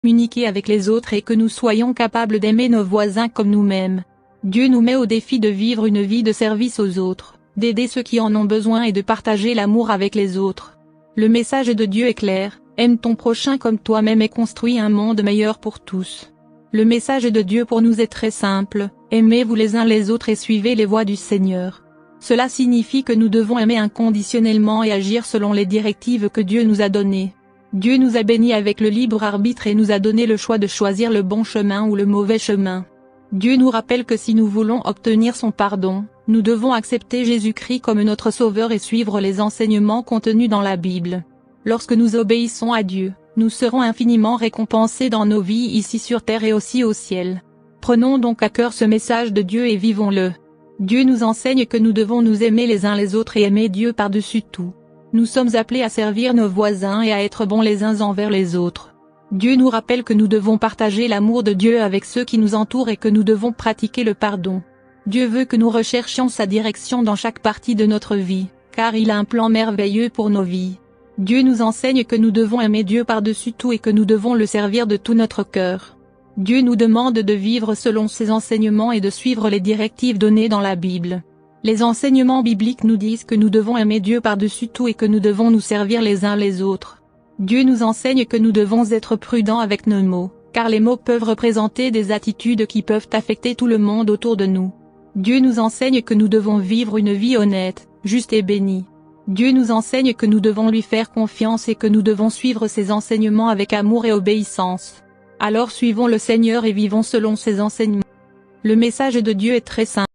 communiquer avec les autres et que nous soyons capables d'aimer nos voisins comme nous-mêmes. Dieu nous met au défi de vivre une vie de service aux autres, d'aider ceux qui en ont besoin et de partager l'amour avec les autres. Le message de Dieu est clair, aime ton prochain comme toi-même et construis un monde meilleur pour tous. Le message de Dieu pour nous est très simple, aimez-vous les uns les autres et suivez les voies du Seigneur. Cela signifie que nous devons aimer inconditionnellement et agir selon les directives que Dieu nous a données. Dieu nous a bénis avec le libre arbitre et nous a donné le choix de choisir le bon chemin ou le mauvais chemin. Dieu nous rappelle que si nous voulons obtenir son pardon, nous devons accepter Jésus-Christ comme notre Sauveur et suivre les enseignements contenus dans la Bible. Lorsque nous obéissons à Dieu, nous serons infiniment récompensés dans nos vies ici sur terre et aussi au ciel. Prenons donc à cœur ce message de Dieu et vivons-le. Dieu nous enseigne que nous devons nous aimer les uns les autres et aimer Dieu par-dessus tout. Nous sommes appelés à servir nos voisins et à être bons les uns envers les autres. Dieu nous rappelle que nous devons partager l'amour de Dieu avec ceux qui nous entourent et que nous devons pratiquer le pardon. Dieu veut que nous recherchions sa direction dans chaque partie de notre vie, car il a un plan merveilleux pour nos vies. Dieu nous enseigne que nous devons aimer Dieu par-dessus tout et que nous devons le servir de tout notre cœur. Dieu nous demande de vivre selon ses enseignements et de suivre les directives données dans la Bible. Les enseignements bibliques nous disent que nous devons aimer Dieu par-dessus tout et que nous devons nous servir les uns les autres. Dieu nous enseigne que nous devons être prudents avec nos mots, car les mots peuvent représenter des attitudes qui peuvent affecter tout le monde autour de nous. Dieu nous enseigne que nous devons vivre une vie honnête, juste et bénie. Dieu nous enseigne que nous devons lui faire confiance et que nous devons suivre ses enseignements avec amour et obéissance. Alors suivons le Seigneur et vivons selon ses enseignements. Le message de Dieu est très simple.